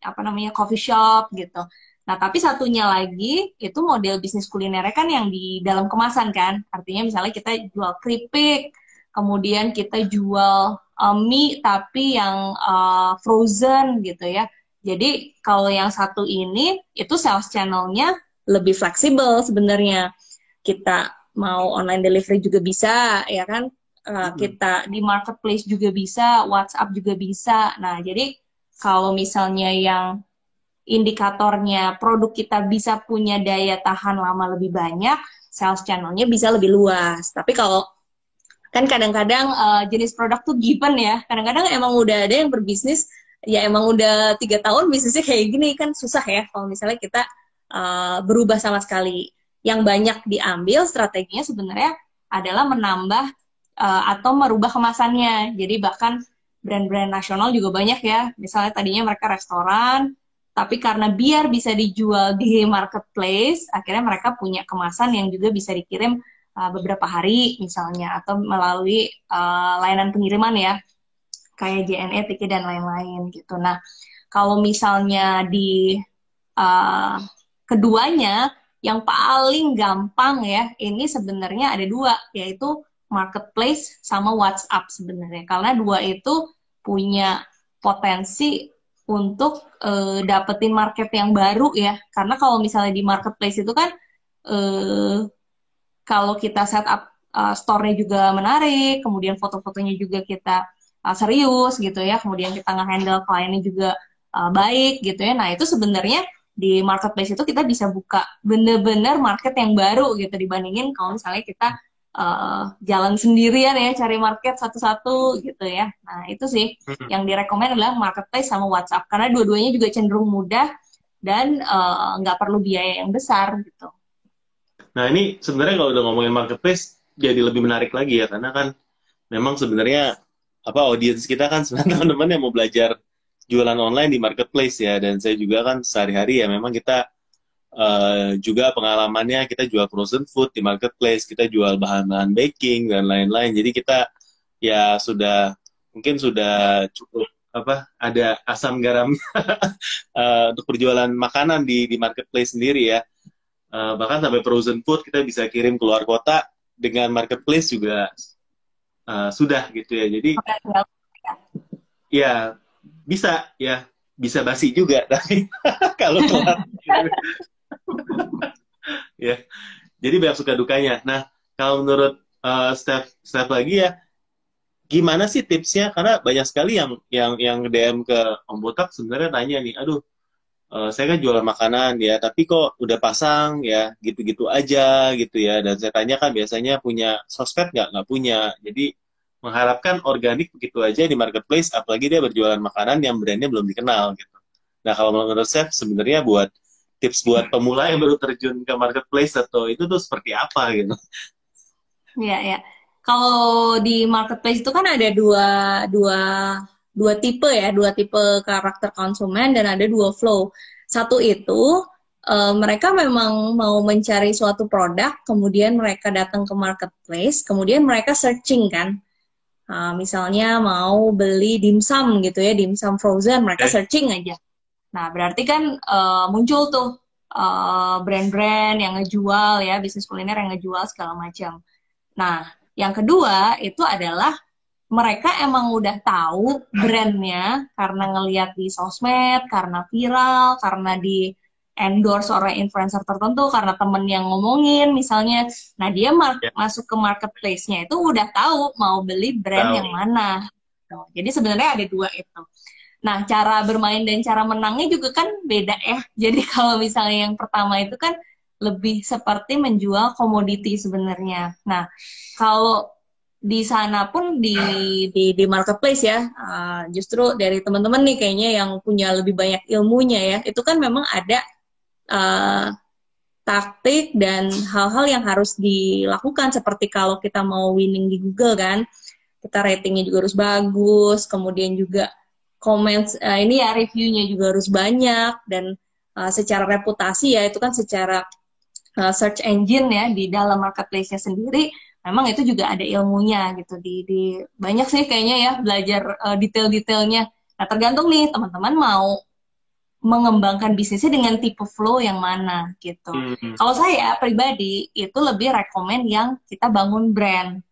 apa namanya coffee shop gitu. Nah, tapi satunya lagi itu model bisnis kulinernya kan yang di dalam kemasan kan. Artinya misalnya kita jual keripik, kemudian kita jual mie tapi yang frozen gitu ya. Jadi kalau yang satu ini itu sales channelnya lebih fleksibel sebenarnya. Kita mau online delivery juga bisa, ya kan? Kita di marketplace juga bisa, WhatsApp juga bisa. Nah, jadi kalau misalnya yang indikatornya produk kita bisa punya daya tahan lama lebih banyak, sales channelnya bisa lebih luas. Tapi kalau kan kadang-kadang jenis produk tuh given ya, kadang-kadang emang udah ada yang berbisnis, ya emang udah 3 tahun bisnisnya kayak gini, kan susah ya kalau misalnya kita berubah sama sekali. Yang banyak diambil strateginya sebenarnya adalah menambah atau merubah kemasannya. Jadi bahkan brand-brand nasional juga banyak ya, misalnya tadinya mereka restoran, tapi karena biar bisa dijual di marketplace, akhirnya mereka punya kemasan yang juga bisa dikirim beberapa hari misalnya, atau melalui layanan pengiriman ya, kayak JNE, Tiki, dan lain-lain gitu. Nah, kalau misalnya di keduanya, yang paling gampang ya, ini sebenarnya ada dua, yaitu marketplace sama WhatsApp sebenarnya. Karena dua itu punya potensi untuk dapetin market yang baru ya. Karena kalau misalnya di marketplace itu kan kalau kita setup store-nya juga menarik, kemudian foto-fotonya juga kita serius gitu ya, kemudian kita nge-handle kliennya juga baik gitu ya. Nah, itu sebenarnya di marketplace itu kita bisa buka bener-bener market yang baru gitu dibandingin kalau misalnya kita jalan sendirian ya, cari market satu-satu gitu ya. Nah, itu sih yang direkomend adalah marketplace sama WhatsApp, karena dua-duanya juga cenderung mudah dan nggak perlu biaya yang besar gitu. Nah, ini sebenarnya kalau udah ngomongin marketplace jadi lebih menarik lagi ya, karena kan memang sebenarnya audiens kita kan sebenarnya teman-teman yang mau belajar jualan online di marketplace ya, dan saya juga kan sehari-hari ya memang kita juga pengalamannya kita jual frozen food di marketplace, kita jual bahan-bahan baking dan lain-lain. Jadi kita ya mungkin sudah cukup ada asam garam untuk berjualan makanan di marketplace sendiri ya. Bahkan sampai frozen food kita bisa kirim keluar kota dengan marketplace juga sudah gitu ya. Jadi ya bisa basi juga tapi kalau keluar ya. Jadi banyak suka dukanya. Nah, kalau menurut Steph lagi ya, gimana sih tipsnya? Karena banyak sekali yang DM ke Om Botak sebenarnya tanya nih, aduh, saya kan jualan makanan ya, tapi kok udah pasang ya, gitu-gitu aja gitu ya. Dan saya tanya kan biasanya punya sosmed nggak punya. Jadi mengharapkan organik begitu aja di marketplace, apalagi dia berjualan makanan yang brandnya belum dikenal gitu. Nah, kalau menurut saya sebenarnya buat tips buat pemula yang baru terjun ke marketplace atau itu tuh seperti apa gitu? Ya, ya. Kalau di marketplace itu kan ada dua tipe ya, dua tipe karakter konsumen dan ada dua flow. Satu itu mereka memang mau mencari suatu produk, kemudian mereka datang ke marketplace, kemudian mereka searching kan. Misalnya mau beli dimsum gitu ya, dimsum frozen, mereka searching aja. Nah, berarti kan muncul tuh brand-brand yang ngejual ya, bisnis kuliner yang ngejual segala macam. Nah, yang kedua itu adalah mereka emang udah tahu brandnya karena ngeliat di sosmed, karena viral, karena di endorse orang influencer tertentu, karena temen yang ngomongin misalnya. Nah, dia masuk ke marketplace-nya itu udah tahu mau beli brand yang mana. Jadi sebenarnya ada dua itu. Nah, cara bermain dan cara menangnya juga kan beda ya. Jadi kalau misalnya yang pertama itu kan lebih seperti menjual komoditi sebenarnya. Nah, kalau di sana pun di marketplace ya, justru dari teman-teman nih kayaknya yang punya lebih banyak ilmunya ya, itu kan memang ada taktik dan hal-hal yang harus dilakukan, seperti kalau kita mau winning di Google kan, kita ratingnya juga harus bagus, kemudian juga comments ini ya reviewnya juga harus banyak, dan secara reputasi ya itu kan secara search engine ya di dalam marketplace-nya sendiri, memang itu juga ada ilmunya gitu. Di banyak sih kayaknya ya belajar detail-detailnya. Nah, tergantung nih teman-teman mau mengembangkan bisnisnya dengan tipe flow yang mana gitu. Hmm. Kalau saya pribadi itu lebih rekomen yang kita bangun brand.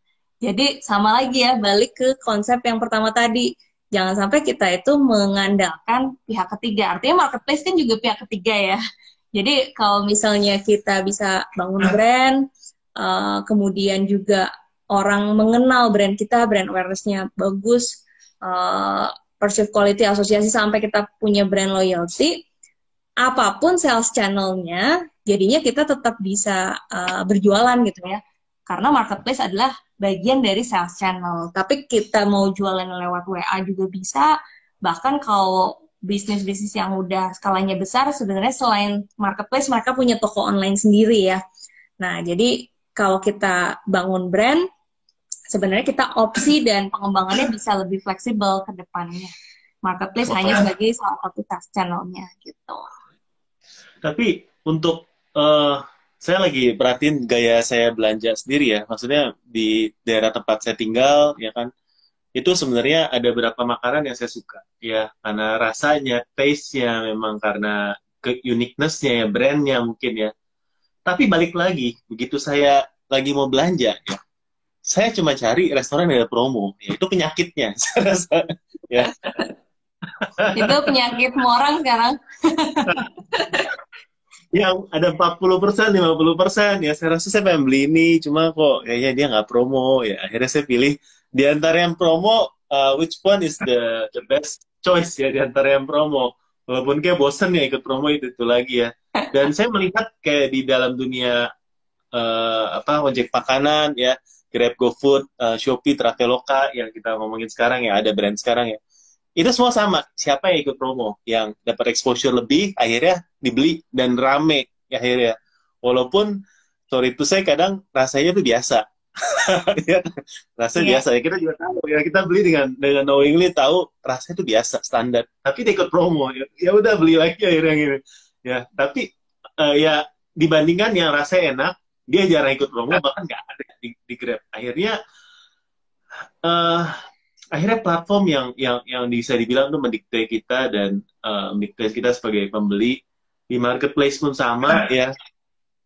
Jadi sama lagi ya, balik ke konsep yang pertama tadi. Jangan sampai kita itu mengandalkan pihak ketiga. Artinya marketplace kan juga pihak ketiga ya. Jadi kalau misalnya kita bisa bangun brand, kemudian juga orang mengenal brand kita, brand awareness-nya bagus, perceived quality asosiasi sampai kita punya brand loyalty, apapun sales channel-nya, jadinya kita tetap bisa berjualan gitu ya. Karena marketplace adalah bagian dari sales channel. Tapi kita mau jualan lewat WA juga bisa. Bahkan kalau bisnis-bisnis yang udah skalanya besar, sebenarnya selain marketplace, mereka punya toko online sendiri ya. Nah, jadi kalau kita bangun brand, sebenarnya kita opsi dan pengembangannya bisa lebih fleksibel ke depannya. Marketplace hanya sebagai salah satu sales channel-nya gitu. Tapi untuk saya lagi perhatiin gaya saya belanja sendiri ya. Maksudnya di daerah tempat saya tinggal, ya kan, itu sebenarnya ada beberapa makanan yang saya suka. Ya, karena rasanya, taste-nya memang karena uniqueness-nya ya, brand-nya mungkin ya. Tapi balik lagi, begitu saya lagi mau belanja ya, saya cuma cari restoran yang ada promo. Ya, itu penyakitnya, saya rasa. Ya. Itu penyakit semua orang sekarang. Yang ada 40%, 50%, ya saya rasa saya pengen beli ini, cuma kok kayaknya dia nggak promo, ya akhirnya saya pilih di antara yang promo, which one is the best choice ya di antara yang promo, walaupun kayak bosen ya ikut promo itu lagi ya. Dan saya melihat kayak di dalam dunia ojek makanan ya, Grab, GoFood, Shopee, Traveloka yang kita ngomongin sekarang ya, ada brand sekarang ya, itu semua sama. Siapa yang ikut promo, yang dapat exposure lebih, akhirnya dibeli dan rame akhirnya. Walaupun sorry itu saya kadang rasanya tuh biasa, ya, rasanya biasa. Ya kita juga tahu ya, kita beli dengan knowingly tahu rasanya tuh biasa standar. Tapi dia ikut promo, ya udah beli lagi akhirnya gitu. Ya, tapi ya dibandingkan yang rasanya enak, dia jarang ikut promo, bahkan nggak ada di Grab. Uh, akhirnya platform yang bisa dibilang tuh mendikte kita dan mendikte kita sebagai pembeli. Di marketplace pun sama ya,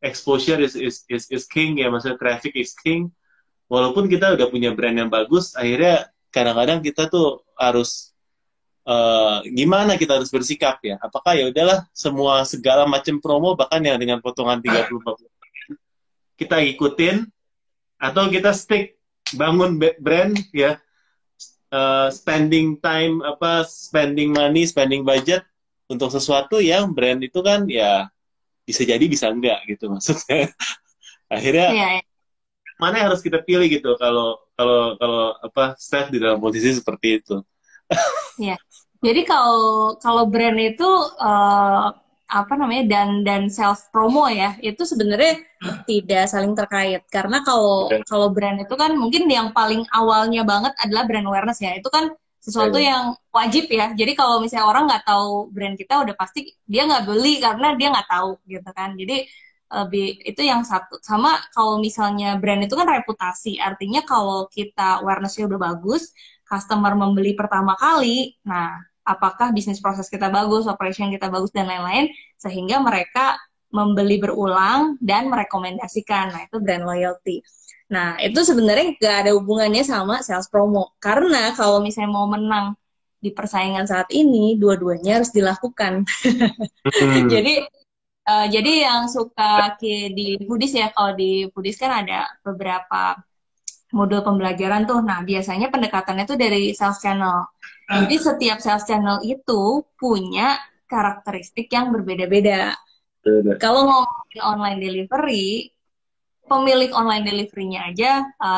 exposure is king ya, maksudnya traffic is king. Walaupun kita udah punya brand yang bagus, akhirnya kadang-kadang kita tuh harus gimana kita harus bersikap ya, apakah ya udahlah semua segala macam promo bahkan yang dengan potongan 30-40% kita ikutin, atau kita stick bangun brand ya, spending time, spending money, spending budget untuk sesuatu yang brand itu kan ya bisa jadi bisa enggak gitu maksudnya. Akhirnya mana yang harus kita pilih gitu kalau Steph di dalam posisi seperti itu. Ya. Jadi kalau brand itu dan sales promo ya, itu sebenarnya tidak saling terkait, karena kalau brand itu kan mungkin yang paling awalnya banget adalah brand awareness ya, itu kan sesuatu yang wajib ya. Jadi kalau misalnya orang nggak tahu brand kita, udah pasti dia nggak beli karena dia nggak tahu gitu kan. Jadi itu yang satu. Sama kalau misalnya brand itu kan reputasi, artinya kalau kita awareness-nya udah bagus, customer membeli pertama kali, nah apakah bisnis proses kita bagus, operation kita bagus, dan lain-lain, sehingga mereka membeli berulang dan merekomendasikan. Nah, itu brand loyalty. Nah, itu sebenarnya nggak ada hubungannya sama sales promo. Karena kalau misalnya mau menang di persaingan saat ini, dua-duanya harus dilakukan. Jadi yang suka di Foodies ya, kalau di Foodies kan ada beberapa modul pembelajaran tuh. Nah, biasanya pendekatannya tuh dari sales channel. Jadi setiap sales channel itu punya karakteristik yang berbeda-beda. Kalau ngomongin online delivery, pemilik online delivery-nya aja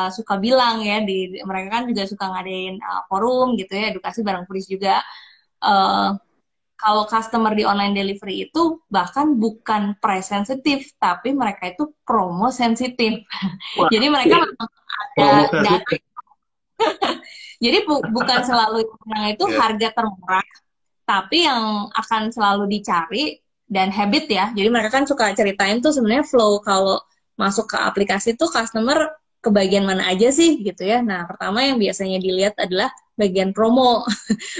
suka bilang ya, mereka kan juga suka ngadain forum gitu ya, edukasi bareng Foodies juga. Kalau customer di online delivery itu bahkan bukan price sensitif, tapi mereka itu promo sensitif. Jadi mereka ada data. Jadi bukan selalu yang itu harga termurah, tapi yang akan selalu dicari dan habit ya. Jadi mereka kan suka ceritain tuh sebenarnya flow kalau masuk ke aplikasi tuh customer ke bagian mana aja sih gitu ya. Nah, pertama yang biasanya dilihat adalah bagian promo.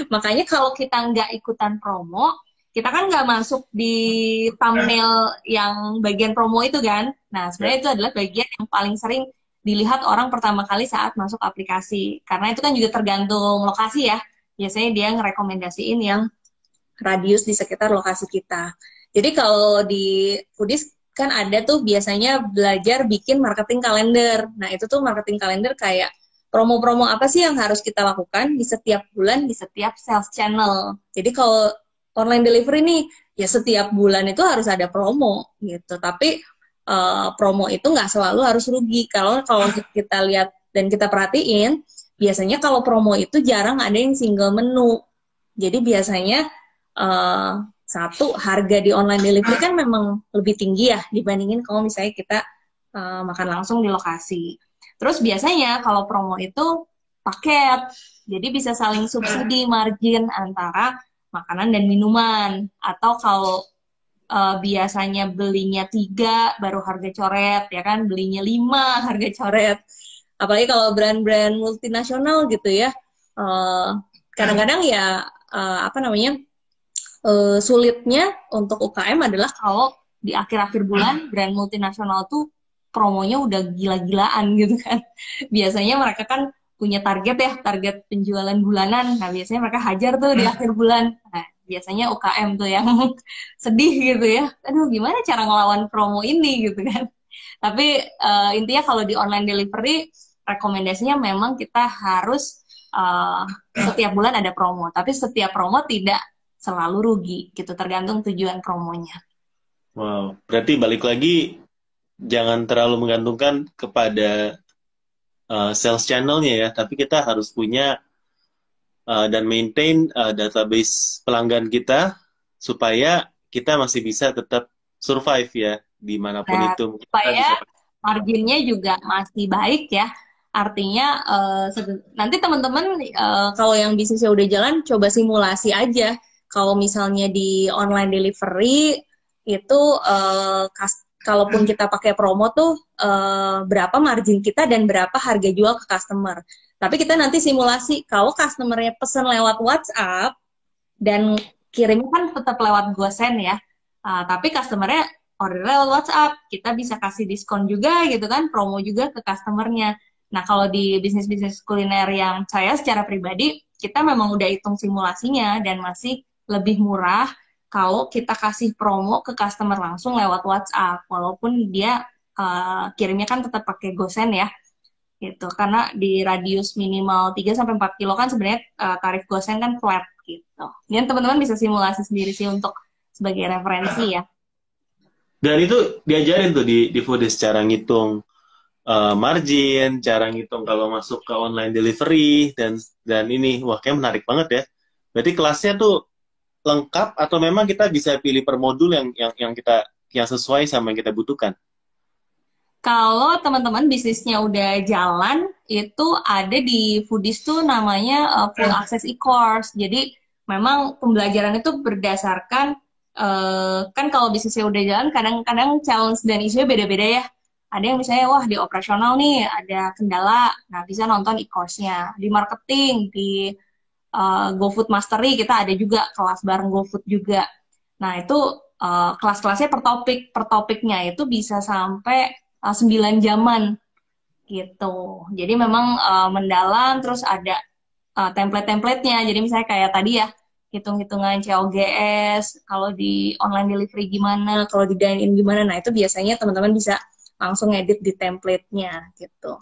Makanya kalau kita nggak ikutan promo, kita kan nggak masuk di thumbnail yang bagian promo itu kan. Nah, sebenarnya itu adalah bagian yang paling sering dilihat orang pertama kali saat masuk aplikasi. Karena itu kan juga tergantung lokasi ya. Biasanya dia ngerekomendasiin yang radius di sekitar lokasi kita. Jadi kalau di Foodies kan ada tuh biasanya belajar bikin marketing kalender. Nah, itu tuh marketing kalender kayak promo-promo apa sih yang harus kita lakukan di setiap bulan, di setiap sales channel. Jadi kalau online delivery nih, ya setiap bulan itu harus ada promo gitu. Tapi promo itu nggak selalu harus rugi. Kalau kita lihat dan kita perhatiin, biasanya kalau promo itu jarang ada yang single menu. Jadi biasanya satu, harga di online delivery kan memang lebih tinggi ya dibandingin kalau misalnya kita makan langsung di lokasi. Terus biasanya kalau promo itu paket, jadi bisa saling subsidi margin antara makanan dan minuman. Atau kalau biasanya belinya 3 baru harga coret, ya kan, belinya 5 harga coret. Apalagi kalau brand-brand multinasional gitu ya, kadang-kadang ya apa namanya, sulitnya untuk UKM adalah kalau di akhir-akhir bulan brand multinasional tuh promonya udah gila-gilaan gitu kan. Biasanya mereka kan punya target ya, target penjualan bulanan. Nah, biasanya mereka hajar tuh di akhir bulan. Nah, biasanya UKM tuh yang sedih gitu ya. Aduh, gimana cara ngelawan promo ini gitu kan. Tapi intinya kalau di online delivery, rekomendasinya memang kita harus setiap bulan ada promo. Tapi setiap promo tidak selalu rugi gitu, tergantung tujuan promonya. Wow, berarti balik lagi jangan terlalu menggantungkan kepada sales channelnya ya, tapi kita harus punya dan maintain database pelanggan kita supaya kita masih bisa tetap survive ya dimanapun Nah, itu. Kita supaya bisa. marginnya juga masih baik ya. Artinya nanti teman-teman kalau yang bisnisnya udah jalan, coba simulasi aja. Kalau misalnya di online delivery itu kalaupun kita pakai promo tuh berapa margin kita dan berapa harga jual ke customer. Tapi kita nanti simulasi kalau customernya pesan lewat WhatsApp dan kirimnya kan tetap lewat GoSend ya. Tapi customernya order lewat WhatsApp, kita bisa kasih diskon juga gitu kan, promo juga ke customernya. Nah, kalau di bisnis-bisnis kuliner yang saya secara pribadi, kita memang udah hitung simulasinya dan masih lebih murah kalau kita kasih promo ke customer langsung lewat WhatsApp, walaupun dia kirimnya kan tetap pakai GoSend ya, gitu. Karena di radius minimal 3-4 kilo kan sebenarnya tarif GoSend kan flat gitu. Dan teman-teman bisa simulasi sendiri sih untuk sebagai referensi ya. Dan itu diajarin tuh di Foodies cara ngitung margin, cara ngitung kalau masuk ke online delivery dan ini wah kayak menarik banget ya. Berarti kelasnya tuh lengkap atau memang kita bisa pilih per modul yang kita yang sesuai sama yang kita butuhkan? Kalau teman-teman bisnisnya udah jalan, itu ada di Foodies tuh namanya full access e-course. Jadi memang pembelajaran itu berdasarkan kan kalau bisnisnya udah jalan, kadang-kadang challenge dan isunya beda-beda ya. Ada yang misalnya, wah di operasional nih ada kendala, nah bisa nonton e-course-nya. Di marketing, di GoFood Mastery kita ada juga kelas bareng GoFood juga. Nah itu kelas-kelasnya per topiknya itu bisa sampai 9 jaman gitu. Jadi memang mendalam, terus ada template-templatenya. Jadi misalnya kayak tadi ya, hitung-hitungan COGS, kalau di online delivery gimana, kalau di dine-in gimana. Nah itu biasanya teman-teman bisa langsung edit di template-nya gitu.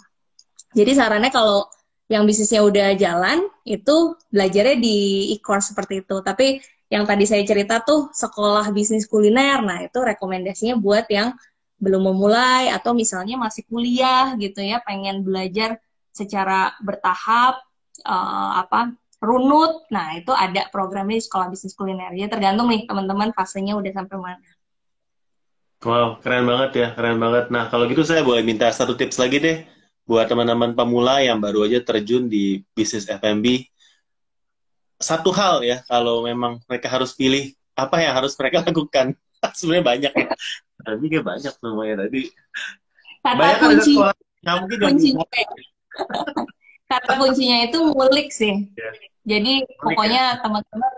Jadi sarannya kalau yang bisnisnya udah jalan, itu belajarnya di e-course seperti itu. Tapi yang tadi saya cerita tuh sekolah bisnis kuliner, nah itu rekomendasinya buat yang belum memulai atau misalnya masih kuliah gitu ya, pengen belajar secara bertahap, runut. Nah itu ada programnya di sekolah bisnis kuliner. Ya tergantung nih teman-teman fasenya udah sampai mana. Wow, keren banget ya, keren banget. Nah, kalau gitu saya boleh minta satu tips lagi deh buat teman-teman pemula yang baru aja terjun di bisnis F&B. Satu hal ya, kalau memang mereka harus pilih apa yang harus mereka lakukan. Sebenarnya banyak ya. Tapi kayak banyak semuanya tadi. Kata Banyak kan ada kunci sekolah nggak mungkin nggak kuncinya bisa. kata kuncinya itu ngulik sih. Ya, Jadi unik ya. pokoknya teman-teman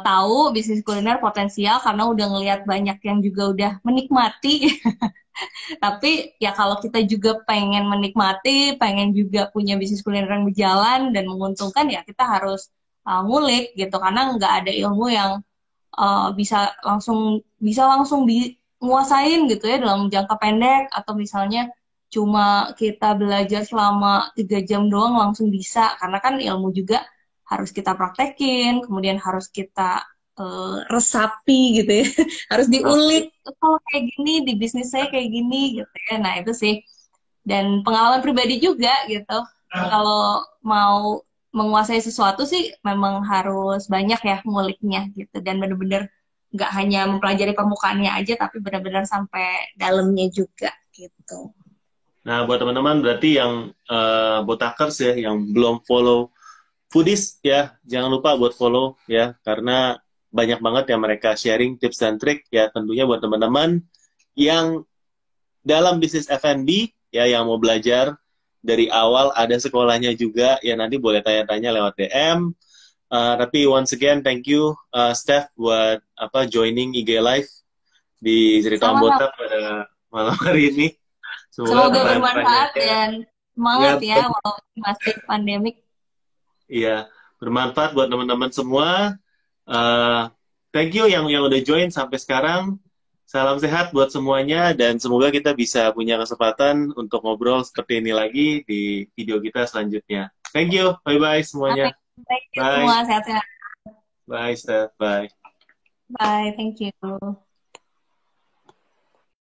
tahu bisnis kuliner potensial karena udah ngelihat banyak yang juga udah menikmati. Tapi ya kalau kita juga pengen menikmati, pengen juga punya bisnis kuliner yang berjalan dan menguntungkan ya kita harus ngulik gitu karena nggak ada ilmu yang bisa langsung nguasain gitu ya dalam jangka pendek atau misalnya cuma kita belajar selama 3 jam doang langsung bisa karena kan ilmu juga harus kita praktekin kemudian harus kita resapi gitu ya harus Tapi diulik kalau kayak gini di bisnis saya kayak gini gitu ya nah itu sih dan pengalaman pribadi juga gitu kalau mau menguasai sesuatu sih memang harus banyak ya nguliknya gitu dan bener-bener nggak hanya mempelajari permukaannya aja tapi benar-benar sampai dalamnya juga gitu. nah, buat teman-teman berarti yang botakers ya, yang belum follow foodies ya, jangan lupa buat follow ya, karena banyak banget yang mereka sharing tips dan trik ya, tentunya buat teman-teman yang dalam bisnis F&B ya, yang mau belajar dari awal, ada sekolahnya juga ya, nanti boleh tanya-tanya lewat DM. Tapi once again, thank you Steph buat joining IG Live di Cerita Om Sama-sama. Botak pada malam hari ini. Semoga Semoga bermanfaat pertanyaan-pertanyaannya dan semangat ya, ya walaupun masih pandemik. iya, bermanfaat buat teman-teman semua. Eh, Thank you yang udah join sampai sekarang. Salam sehat buat semuanya dan semoga kita bisa punya kesempatan untuk ngobrol seperti ini lagi di video kita selanjutnya. Thank you. Bye-bye semuanya. Amin. Thank you Bye. semua sehat-sehat. Bye, Steph. Bye. Bye. Thank you.